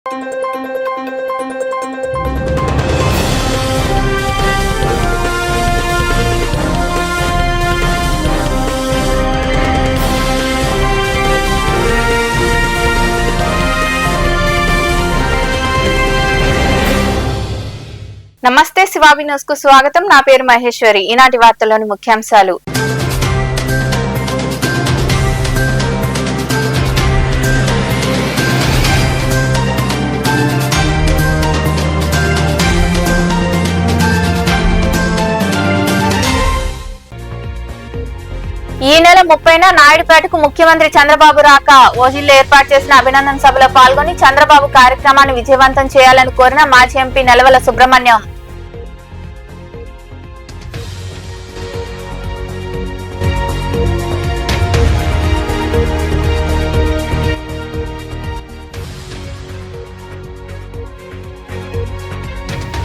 నమస్తే శివాబి న్యూస్ కు స్వాగతం. నా పేరు మహేశ్వరి. ఈనాటి వార్తల్లోని ముఖ్యాంశాలు. ఈ నెల 30న నాయుడుపేటకు ముఖ్యమంత్రి చంద్రబాబు రాక ఓజిల్లో ఏర్పాటు చేసిన అభినందన సభలో పాల్గొని చంద్రబాబు కార్యక్రమాన్ని విజయవంతం చేయాలని కోరిన మాజీ ఎంపీ నెలవల సుబ్రహ్మణ్యం.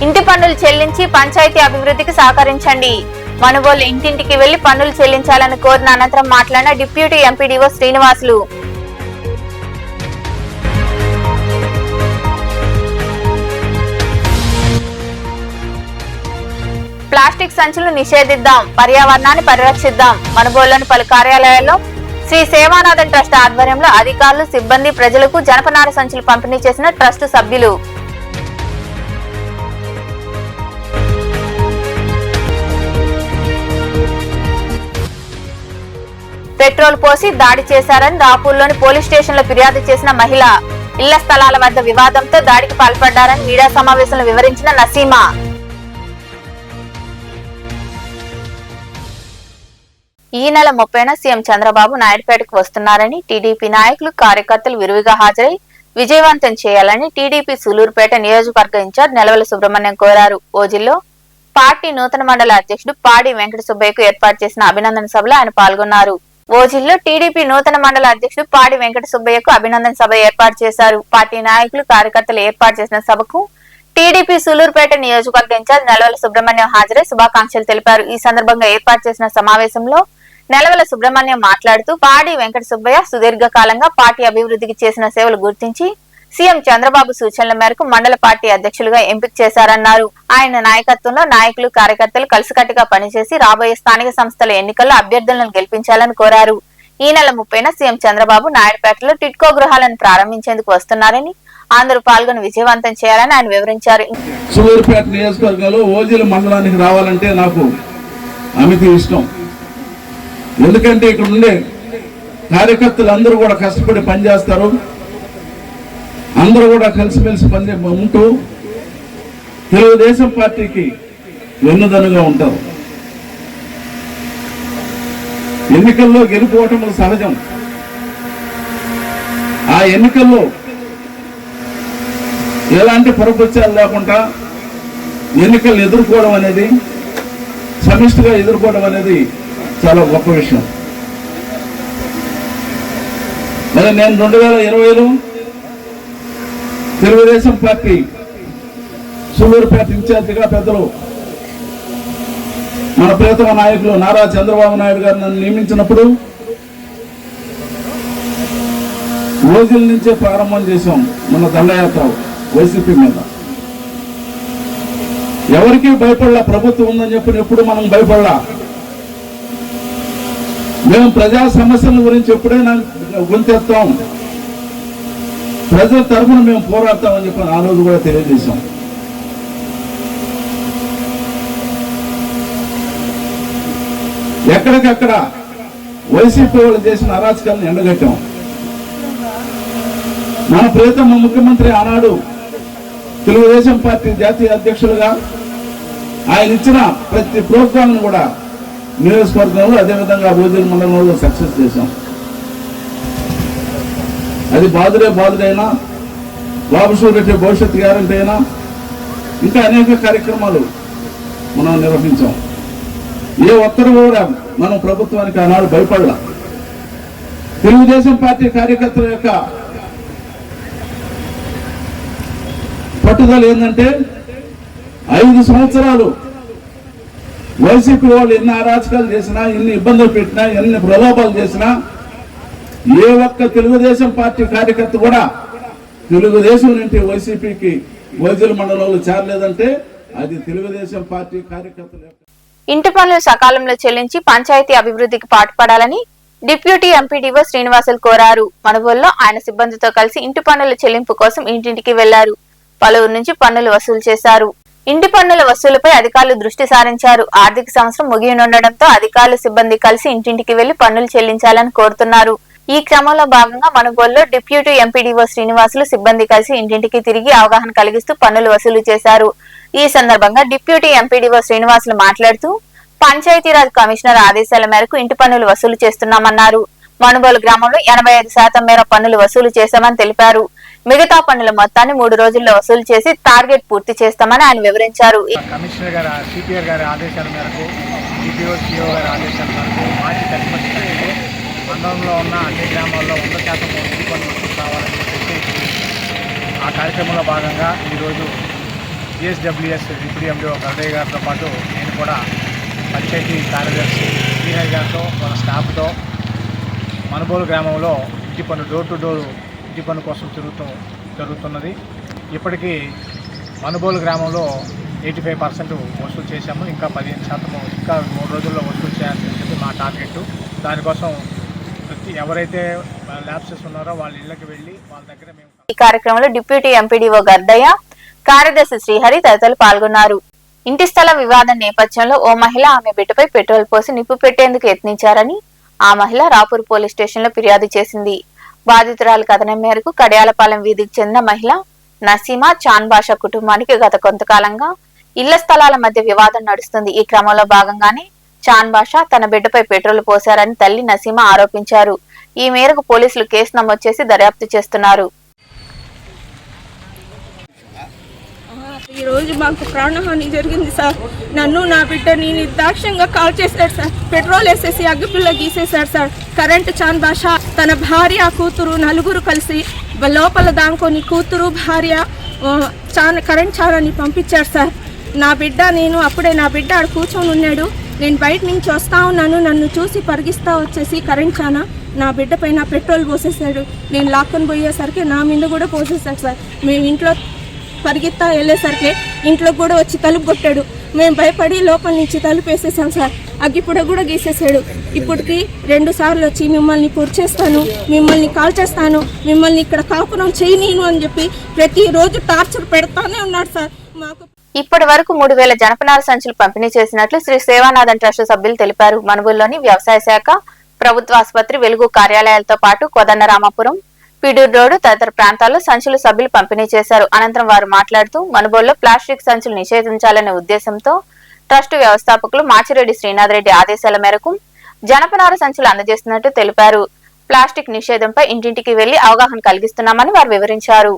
ఇంటి పన్నులు చెల్లించి పంచాయతీ అభివృద్ధికి సహకరించండి. మనుబోలు ఇంటింటికి వెళ్లి పన్నులు చెల్లించాలని కోరిన అనంతరం మాట్లాడిన డిప్యూటీ ఎంపీడీఓ శ్రీనివాసులు. ప్లాస్టిక్ సంచులు నిషేధిద్దాం, పర్యావరణాన్ని పరిరక్షిద్దాం. మనుబోలులోని పలు కార్యాలయాల్లో శ్రీ సేవానాథన్ ట్రస్ట్ ఆధ్వర్యంలో అధికారులు, సిబ్బంది, ప్రజలకు జనపనార సంచులు పంపిణీ చేసిన ట్రస్ట్ సభ్యులు. పెట్రోల్ పోసి దాడి చేశారని రాపూర్లోని పోలీస్ స్టేషన్ లో ఫిర్యాదు చేసిన మహిళ. ఇళ్ల స్థలాల వద్ద వివాదంతో దాడికి పాల్పడ్డారని మీడియా సమావేశంలో వివరించిన నసీమా. ఈ నెల 30న సీఎం చంద్రబాబు నాయుడుపేటకు వస్తున్నారని టీడీపీ నాయకులు, కార్యకర్తలు విరివిగా హాజరై విజయవంతం చేయాలని టీడీపీ సూలూరుపేట నియోజకవర్గ ఇన్ఛార్జ్ నెలవల సుబ్రహ్మణ్యం కోరారు. ఓజిల్లో పార్టీ నూతన మండల అధ్యక్షుడు పాడి వెంకట సుబ్బయ్యకు ఏర్పాటు చేసిన అభినందన సభలో ఆయన పాల్గొన్నారు. ఓజిల్లో టీడీపీ నూతన మండల అధ్యక్షుడు పాడి వెంకట సుబ్బయ్యకు అభినందన సభ ఏర్పాటు చేశారు. పార్టీ నాయకులు, కార్యకర్తలు ఏర్పాటు చేసిన సభకు టీడీపీ సూలూరుపేట నియోజకవర్గ ఇన్ఛార్జ్ నెలవల సుబ్రహ్మణ్యం హాజరై శుభాకాంక్షలు తెలిపారు. ఈ సందర్భంగా ఏర్పాటు చేసిన సమావేశంలో నెలవల సుబ్రహ్మణ్యం మాట్లాడుతూ పాడి వెంకట సుబ్బయ్య సుదీర్ఘకాలంగా పార్టీ అభివృద్ధికి చేసిన సేవలు గుర్తించి సీఎం చంద్రబాబు సూచనల మేరకు మండల పార్టీ అధ్యక్షులుగా ఎంపిక చేశారన్నారు. ఆయన నాయకత్వంలో నాయకులు, కార్యకర్తలు కలిసికట్టుగా పనిచేసి రాబోయే స్థానిక సంస్థల ఎన్నికల్లో అభ్యర్థులను గెలిపించాలని కోరారు. ఈ నెల 30న సీఎం చంద్రబాబు నాయుడుపేటలో టిట్కో గృహాలను ప్రారంభించేందుకు వస్తున్నారని, అందరూ పాల్గొని విజయవంతం చేయాలని ఆయన వివరించారు. సూలూరుపేట నియోజకవర్గంలో ఓజిల మండలానికి రావాలంటే నాకు అమిత ఇష్టం. ఎందుకంటే ఇక్కడ ఉండే కార్యకర్తలు అందరూ కూడా కష్టపడి పనిచేస్తారు. అందరూ కూడా కలిసిమెలిసి ఉంటూ తెలుగుదేశం పార్టీకి వెన్నుదన్నుగా ఉంటారు. ఎన్నికల్లో గెలుపోవటం సహజం. ఆ ఎన్నికల్లో ఎలాంటి పొరపచ్చాలు లేకుండా ఎన్నికలను ఎదుర్కోవడం అనేది, సమిష్టిగా ఎదుర్కోవడం అనేది చాలా గొప్ప విషయం. మరి నేను 2020లో తెలుగుదేశం పార్టీ సూలూరుపేట ఇన్ఛార్జిగా పెద్దలు మన ప్రియతమ నాయకులు నారా చంద్రబాబు నాయుడు గారు నన్ను నియమించినప్పుడు ఓజిల నుంచే ప్రారంభం చేశాం మన దండయాత్ర వైసీపీ మీద. ఎవరికి భయపడలా, ప్రభుత్వం ఉందని చెప్పిన ఎప్పుడు మనం భయపడలా. మేము ప్రజా సమస్యల గురించి ఎప్పుడైనా గొంతెత్తాం, ప్రజల తరఫున మేము పోరాడతామని చెప్పి ఆ రోజు కూడా తెలియజేశాం. ఎక్కడికక్కడ వైసీపీ వాళ్ళు చేసిన అరాచకాలను ఎండగట్టాం. మన ప్రియతమ ముఖ్యమంత్రి ఆనాడు తెలుగుదేశం పార్టీ జాతీయ అధ్యక్షులుగా ఆయన ఇచ్చిన ప్రతి ప్రోగ్రాం కూడా నియోజకవర్గంలో, అదేవిధంగా ఓజిల మండలంలో సక్సెస్ చేశాం. అది బాదురైనా, బాబుసూరెడ్డి భవిష్యత్ గ్యారంటీ అయినా, ఇంకా అనేక కార్యక్రమాలు మనం నిర్వహించాం. ఏ ఒక్కరు కూడా మనం ప్రభుత్వానికి ఆనాడు భయపడలా. తెలుగుదేశం పార్టీ కార్యకర్తల యొక్క పట్టుదల ఏంటంటే 5 సంవత్సరాలు వైసీపీ వాళ్ళు ఎన్ని అరాచకాలు చేసినా, ఎన్ని ఇబ్బందులు పెట్టినా, ఎన్ని ప్రలోభాలు చేసినా ఏ ఒక్క తెలుగుదేశం పార్టీ కార్యకర్త కూడా తెలుగుదేశం నుండి వైసీపీకి వైద్యుల మండలంలో చేరలేదంటే అది తెలుగుదేశం పార్టీ కార్యకర్తలు. ఇంటి పనులు సకాలంలో చెల్లించి పంచాయతీ అభివృద్ధికి పాటుపడాలని డిప్యూటీ ఎంపీడీఓ శ్రీనివాసులు కోరారు. మనుబోలులో ఆయన సిబ్బందితో కలిసి ఇంటి పన్నుల చెల్లింపు కోసం ఇంటింటికి వెళ్లారు. పలువురు నుంచి పన్నులు వసూలు చేశారు. ఇంటి పన్నుల వసూలుపై అధికారులు దృష్టి సారించారు. ఆర్థిక సంవత్సరం ముగియనుండటంతో అధికారులు సిబ్బంది కలిసి ఇంటింటికి వెళ్లి పన్నులు చెల్లించాలని కోరుతున్నారు. ఈ క్రమంలో భాగంగా మనుబోలులో డిప్యూటీ ఎంపీడీఓ శ్రీనివాసులు సిబ్బంది కలిసి ఇంటింటికి తిరిగి అవగాహన కలిగిస్తూ పన్నులు వసూలు చేశారు. ఈ సందర్భంగా డిప్యూటీ ఎంపీడీఓ శ్రీనివాసులు మాట్లాడుతూ పంచాయతీరాజ్ కమిషనర్ ఆదేశాల మేరకు ఇంటి పన్నులు వసూలు చేస్తున్నామన్నారు. మనుబోలు గ్రామంలో 85% మేర పన్నులు వసూలు చేశామని తెలిపారు. మిగతా పన్నుల మొత్తాన్ని 3 రోజుల్లో వసూలు చేసి టార్గెట్ పూర్తి చేస్తామని ఆయన వివరించారు. కమిషనర్ గారి సిపిఆర్ గారి ఆదేశాల మేరకు డిపిఓ సిఓ గారి ఆదేశాల మేరకు మార్చి 31 మండలంలో ఉన్న అన్ని గ్రామాల్లో 100% ఇంటి పన్ను వసూలు కావాలని చెప్పేసి ఆ కార్యక్రమంలో భాగంగా ఈరోజు జిఎస్డబ్ల్యూఎస్ డిప్యూటీ ఎండిఓ గరుడయ్య గారితో పాటు నేను కూడా పంచాయతీ కార్యదర్శి శ్రీహరి గారితో మన స్టాఫ్తో మనుబోలు గ్రామంలో ఇంటి పన్ను డోర్ టు డోర్ ఇంటి పన్ను కోసం జరుగుతున్నది. ఇప్పటికీ మనుబోలు గ్రామంలో 85% వసూలు చేశాము. ఇంకా 15% ఇంకా 3 రోజుల్లో వసూలు చేయాలని చెప్పి మా టార్గెట్. దానికోసం ఎవరైతే ల్యాబ్సెస్ ఉన్నారో వాళ్ళ ఇళ్ళకి వెళ్ళి వాళ్ళ దగ్గర మేము. ఈ కార్యక్రమంలో డిప్యూటీ ఎంపీడీఓ గర్దయ్య, కార్యదర్శి శ్రీహరి తదితరులు పాల్గొన్నారు. ఇంటి స్థల వివాదం నేపథ్యంలో ఓ మహిళ ఆమె బిడ్డపై పెట్రోల్ పోసి నిప్పు పెట్టేందుకు యత్నించారని ఆ మహిళ రాపూర్ పోలీస్ స్టేషన్ లో ఫిర్యాదు చేసింది. బాధితురాల కథనం మేరకు కడియాలపాలెం వీధికి చెందిన మహిళ నసీమా చాన్ బాషా కుటుంబానికి గత కొంతకాలంగా ఇళ్ల స్థలాల మధ్య వివాదం నడుస్తుంది. ఈ క్రమంలో భాగంగానే చాన్ బాషా తన బిడ్డపై పెట్రోల్ పోశారని తల్లి నసీమా ఆరోపించారు. ఈ మేరకు పోలీసులు కేసు నమోదు చేసి దర్యాప్తు చేస్తున్నారు. ఈ రోజు మాకు ప్రాణహాని జరిగింది సార్. నన్ను నా బిడ్డని నిర్దాక్ష్యంగా కాల్ చేశాడు సార్. పెట్రోల్ వేసేసి అగ్గిపిల్ల గీసేశాడు సార్. కరెంటు చాన్ బాషా తన భార్య కూతురు నలుగురు కలిసి లోపల దాంకొని కూతురు భార్య కరెంట్ చాలని పంపించాడు సార్. నా బిడ్డ నేను అప్పుడే నా బిడ్డ ఆడ కూర్చొని ఉన్నాడు. నేను బయట నుంచి వస్తా ఉన్నాను. నన్ను చూసి పరిగిస్తా వచ్చేసి కరెంట్ చానా నా బిడ్డ పైన పెట్రోల్ పోసేసాడు. నేను లాక్కొని పోయేసరికి నా మీద కూడా పోసేసాడు సార్. మేము ఇంట్లో పరిగెత్తా వెళ్ళేసరికి ఇంట్లో కూడా వచ్చి తలుపు కొట్టాడు. మేము భయపడి లోపల నుంచి తలుపు వేసేసాం సార్. అగ్గిపుడ కూడా గీసేసాడు. ఇప్పటికి 2 సార్లు వచ్చి మిమ్మల్ని పొడిచేస్తాను, మిమ్మల్ని కాల్ చేస్తాను, మిమ్మల్ని ఇక్కడ కాపురం చేయనీను అని చెప్పి ప్రతిరోజు టార్చర్ పెడతానే ఉన్నాడు సార్. మాకు ఇప్పటి వరకు 3000 జనపనార సంచులు పంపిణీ చేసినట్లు శ్రీ సేవానాథన్ ట్రస్ట్ సభ్యులు తెలిపారు. మనుబోలులోని వ్యవసాయ శాఖ, ప్రభుత్వ ఆసుపత్రి, వెలుగు కార్యాలయాలతో పాటు కోదండరామాపురం, పీడూరు రోడ్డు తదితర ప్రాంతాల్లో సంచులు సభ్యులు పంపిణీ చేశారు. అనంతరం వారు మాట్లాడుతూ మనుబోలులో ప్లాస్టిక్ సంచులు నిషేధించాలనే ఉద్దేశంతో ట్రస్టు వ్యవస్థాపకులు మాచిరెడ్డి శ్రీనాథ్ రెడ్డి ఆదేశాల మేరకు జనపనార సంచులు అందజేస్తున్నట్టు తెలిపారు. ప్లాస్టిక్ నిషేధంపై ఇంటింటికి వెళ్లి అవగాహన కలిగిస్తున్నామని వారు వివరించారు.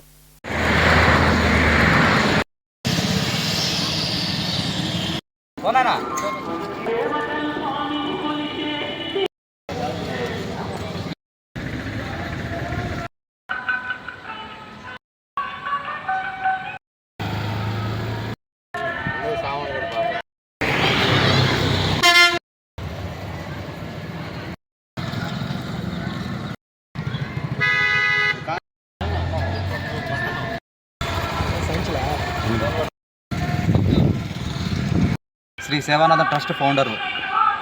శ్రీ సేవానాథన్ ట్రస్ట్ ఫౌండరు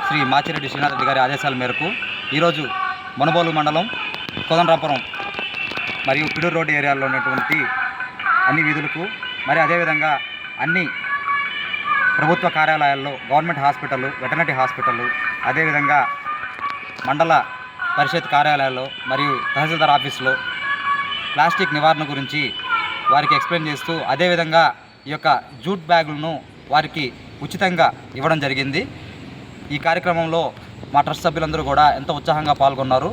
శ్రీ మాచిరెడ్డి శ్రీనాథ్ రెడ్డి గారి ఆదేశాల మేరకు ఈరోజు మనుబోలు మండలం కోదండరాపురం మరియు పిడూరు రోడ్డు ఏరియాలో ఉన్నటువంటి అన్ని వీధులకు మరి అదేవిధంగా అన్ని ప్రభుత్వ కార్యాలయాల్లో, గవర్నమెంట్ హాస్పిటల్, వెటర్నరీ హాస్పిటల్, అదేవిధంగా మండల పరిషత్ కార్యాలయాల్లో మరియు తహసీల్దార్ ఆఫీసులో ప్లాస్టిక్ నివారణ గురించి వారికి ఎక్స్ప్లెయిన్ చేస్తూ అదేవిధంగా ఈ యొక్క జూట్ బ్యాగులను వారికి ఉచితంగా ఇవ్వడం జరిగింది. ఈ కార్యక్రమంలో మా ట్రస్ట్ సభ్యులందరూ కూడా ఎంతో ఉత్సాహంగా పాల్గొన్నారు.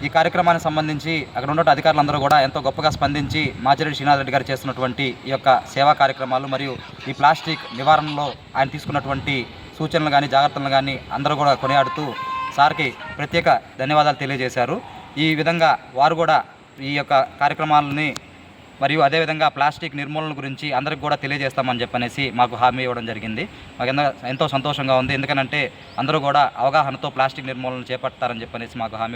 ఈ కార్యక్రమానికి సంబంధించి అక్కడ ఉన్న అధికారులందరూ కూడా ఎంతో గొప్పగా స్పందించి మాచిరెడ్డి శ్రీనాథ్ రెడ్డి గారు చేస్తున్నటువంటి ఈ యొక్క సేవా కార్యక్రమాలు మరియు ఈ ప్లాస్టిక్ నివారణలో ఆయన తీసుకున్నటువంటి సూచనలు కానీ జాగ్రత్తలు కానీ అందరూ కూడా కొనియాడుతూ సార్కి ప్రత్యేక ధన్యవాదాలు తెలియజేశారు. ఈ విధంగా వారు కూడా ఈ యొక్క కార్యక్రమాలని మరియు అదేవిధంగా ప్లాస్టిక్ నిర్మూలన గురించి అందరికి కూడా తెలియజేస్తామని చెప్పనేసి మాకు హామీ ఇవ్వడం జరిగింది. మాకు ఎంతో సంతోషంగా ఉంది. ఎందుకనంటే అందరూ కూడా అవగాహనతో ప్లాస్టిక్ నిర్మూలన చేపడతారని చెప్పనేసి మాకు హామీ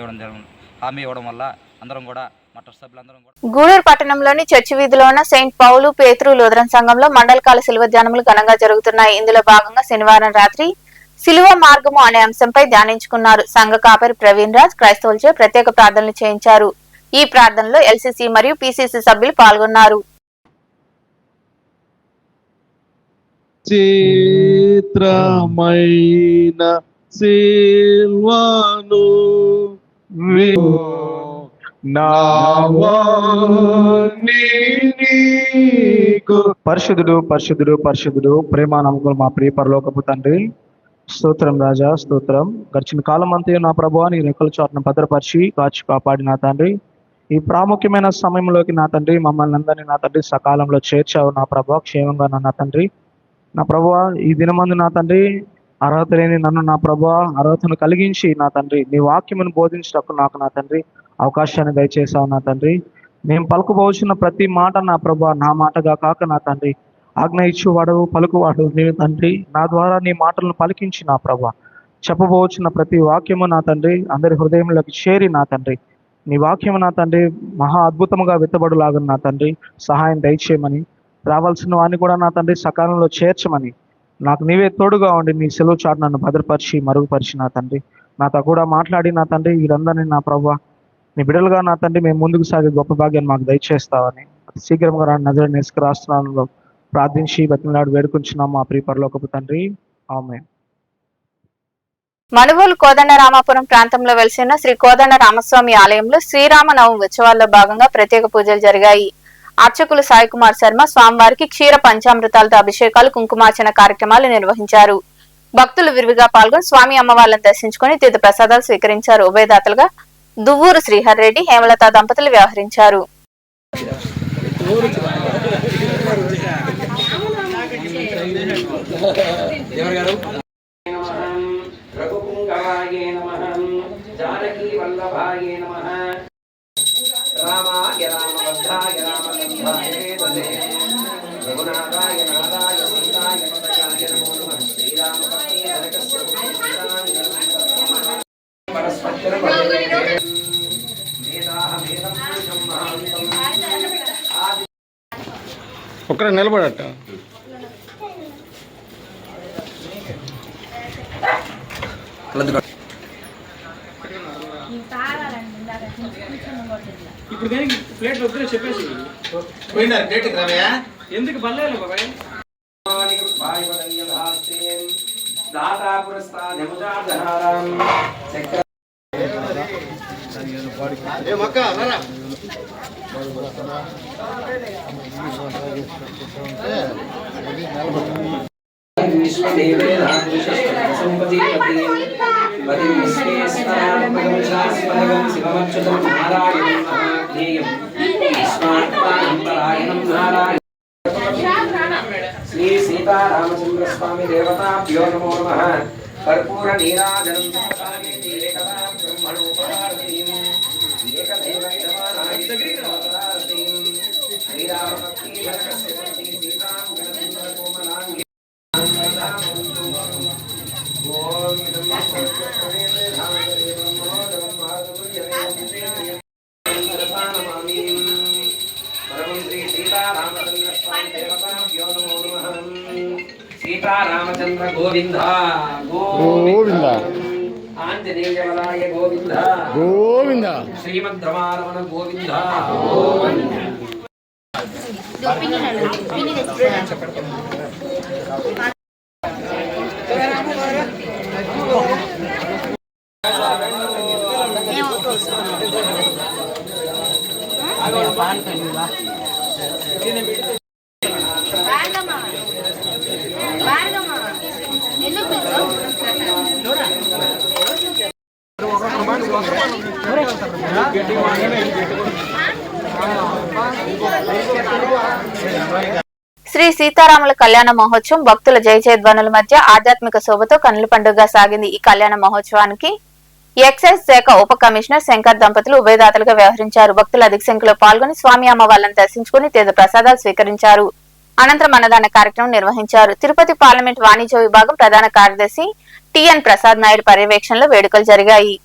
ఇవ్వడం వల్ల అందరం కూడా మా ట్రస్ట్ సభ్యులందరం కూడా గూడూరు పట్టణంలోని చర్చి వీధిలో ఉన్న సెయింట్ పౌలు పేతురు లూథరన్ సంఘంలో మండలకాల శిలువ ధ్యానములు ఘనంగా జరుగుతున్నాయి. ఇందులో భాగంగా శనివారం రాత్రి శిలువ మార్గము అనే అంశంపై ధ్యానించుకున్నారు. సంఘ కాపరి ప్రవీణ్ రాజ్ క్రైస్తవులచే ప్రత్యేక ప్రార్థనలు చేయించారు. ఈ ప్రార్థనలో ఎల్సీసీ మరియు పీసీసీ సభ్యులు పాల్గొన్నారు. చిత్రమైన సిల్వను పరిశుద్ధుడు పరిశుద్ధుడు పరిశుద్ధుడు ప్రేమ నమ్మకం మా ప్రియ పరలోకపు తండ్రి, స్తోత్రం రాజా స్తోత్రం. గడిచిన కాలం అంతే నా ప్రభువా నీ రెక్కల చాటును భద్రపరిచి కాచి కాపాడి నా తండ్రి, ఈ ప్రాముఖ్యమైన సమయంలోకి నా తండ్రి మమ్మల్ని అందరినీ నా తండ్రి సకాలంలో చేర్చావు నా ప్రభువా. క్షేమంగా నా తండ్రి నా ప్రభువా ఈ దినమందు నా తండ్రి అర్హత లేని నన్ను నా ప్రభువా అర్హతను కలిగించి నా తండ్రి నీ వాక్యమును బోధించటకు నాకు నా తండ్రి అవకాశాన్ని దయచేసావు నా తండ్రి. మేము పలుకుపోవచ్చున్న ప్రతి మాట నా ప్రభువా నా మాటగా కాక నా తండ్రి ఆజ్ఞ ఇచ్చువాడు పలుకువాడు నేను తండ్రి. నా ద్వారా నీ మాటలను పలికించి నా ప్రభువా చెప్పబోవచ్చున్న ప్రతి వాక్యము నా తండ్రి అందరి హృదయంలోకి చేరి నా తండ్రి నీ వాక్యము నా తండ్రి మహా అద్భుతముగా విత్తబడులాగా నా తండ్రి సహాయం దయచేయమని, రావాల్సిన వాడిని కూడా నా తండ్రి సకాలంలో చేర్చమని, నాకు నీవే తోడుగా ఉండి నీ సెలవు చాటు నన్ను భద్రపరిచి మరుగుపరిచి నా తండ్రి నాతో కూడా మాట్లాడి నా తండ్రి వీరందరినీ నా ప్రభువా నీ బిడ్డలుగా నా తండ్రి మేము ముందుకు సాగే గొప్ప భాగ్యాన్ని మాకు దయచేస్తావని శీఘ్రంగా రాని నజరేయుని యేసు రాష్ట్రాలలో ప్రార్థించి బతిమలాడి వేడుకుంటున్నాం మా ప్రియ పరలోకపు తండ్రి. ఆమేన్. మనుగోలు కోదండ రామాపురం ప్రాంతంలో వెలిసిన శ్రీ కోదండ రామస్వామి ఆలయంలో శ్రీరామనవమి ఉత్సవాల్లో భాగంగా ప్రత్యేక పూజలు జరిగాయి. అర్చకులు సాయి కుమార్ శర్మ స్వామివారికి క్షీర పంచామృతాలతో అభిషేకాలు కుంకుమార్చన కార్యక్రమాలు నిర్వహించారు. భక్తులు విరివిగా పాల్గొని స్వామి అమ్మవార్లను దర్శించుకుని తీర్థ ప్రసాదాలు స్వీకరించారు. ఉభయదాతలుగా దువ్వూరు శ్రీహర్ రెడ్డి హేమలత దంపతులు వ్యవహరించారు. రామాయ రామభద్రాయ రామకంధాయ వేదసే రఘునాథాయ నాథాయ సీతాయ పదయాయ నమో నమః శ్రీరామపత్ని జనకస్య పరస్పత్ర ఒక్కడ నిలబడట ఇప్పుడు దేనికి ప్లేట్లు వద్దు చెప్పేసి పోయినారు ప్లేట్కి రవయ్య ఎందుకు బల్లేదు బాబాయ్ దాతా పురస్కారం చక్ర ఏ మక్క నరా విశ్వదేవే సంపతి పతి విశ్వేశ్వరం పరమశాస్త్రం శివమచ్యుతం నారాయణం మహాజ్ఞేయం విశ్వాత్మానంతరాయణం నారాయణ శ్రీ సీతారామచంద్ర స్వామి దేవతాభ్యో నమో నమః కర్పూర నీరాజనం సమకామేతి ఏకదా బ్రహ్మణోపహారతీం ఏకదేవ ఇదమానాయితగ్రీతమోదరారతీం శ్రీరామభక్తి భరతస్య పతి సీతాం గణసుందర కోమలాంగి ఓం ఇదం సర్వే ధామదే బ్రహ్మోదం మాధుర్యమే నమామి పరమం శ్రీ సీతారామచంద్ర స్వామి దేవతాభ్యో నమో నమః సీతారామచంద్ర గోవింద గోవింద ఆంజనేయవరాయ గోవింద గోవింద శ్రీమద్రమారమణ గోవింద శ్రీ సీతారాముల కళ్యాణ మహోత్సవం భక్తుల జయజయధ్వనుల మధ్య ఆధ్యాత్మిక శోభతో కన్నుల పండుగగా సాగింది. ఈ కళ్యాణ మహోత్సవానికి ఎక్సైజ్ శాఖ ఉప కమిషనర్ శంకర్ దంపతులు ఉభయదాతలుగా వ్యవహరించారు. భక్తులు అధిక సంఖ్యలో పాల్గొని స్వామి అమ్మవార్లను దర్శించుకుని తీర్థ ప్రసాదాలు స్వీకరించారు. అనంతరం అన్నదాన కార్యక్రమం నిర్వహించారు. తిరుపతి పార్లమెంట్ వాణిజ్య విభాగం ప్రధాన కార్యదర్శి టిఎన్ ప్రసాద్ నాయుడు పర్యవేక్షణలో వేడుకలు జరిగాయి.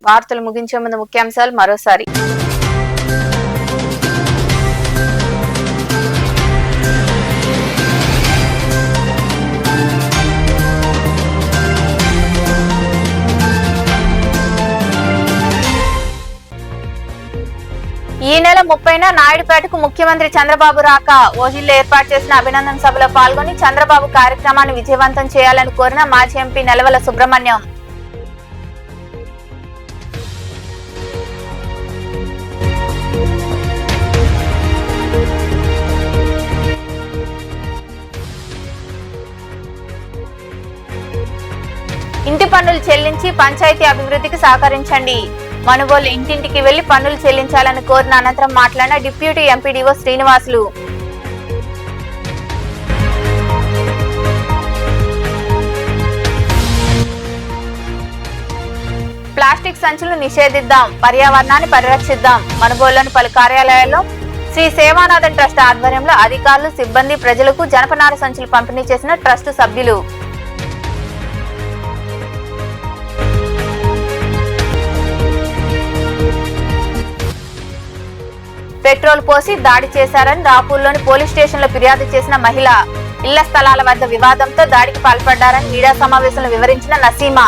వార్తలు ముగించే ముందు ముఖ్యాంశాలు మరోసారి. ఈ నెల 30న నాయుడుపేటకు ముఖ్యమంత్రి చంద్రబాబు రాక ఓహిల్లో ఏర్పాటు చేసిన అభినందన సభలో పాల్గొని చంద్రబాబు కార్యక్రమాన్ని విజయవంతం చేయాలని కోరిన మాజీ ఎంపీ నెలవల సుబ్రహ్మణ్యం. ఇంటి పన్నులు చెల్లించి పంచాయతీ అభివృద్ధికి సహకరించండి. మనుబోలు ఇంటింటికి వెళ్లి పన్నులు చెల్లించాలని కోరిన అనంతరం మాట్లాడిన డిప్యూటీ ఎంపీడీఓ శ్రీనివాసులు. ప్లాస్టిక్ సంచులు నిషేధిద్దాం, పర్యావరణాన్ని పరిరక్షిద్దాం. మనుబోలులోని పలు కార్యాలయాల్లో శ్రీ సేవానాథన్ ట్రస్ట్ ఆధ్వర్యంలో అధికారులు, సిబ్బంది, ప్రజలకు జనపనార సంచులు పంపిణీ చేసిన ట్రస్ట్ సభ్యులు. పెట్రోల్ పోసి దాడి చేశారని రాపూర్లోని పోలీస్ స్టేషన్లో ఫిర్యాదు చేసిన మహిళ. ఇళ్ల స్థలాల వద్ద వివాదంతో దాడికి పాల్పడ్డారని మీడియా సమావేశంలో వివరించిన నసీమా.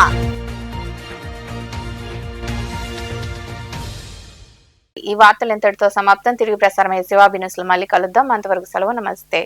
ఈ వార్తలు ఇంతటితో సమాప్తం. తిరిగి ప్రసారమయ్యే శివాబి న్యూస్లో మళ్ళీ కలుద్దాం. అంతవరకు సెలవు. నమస్తే.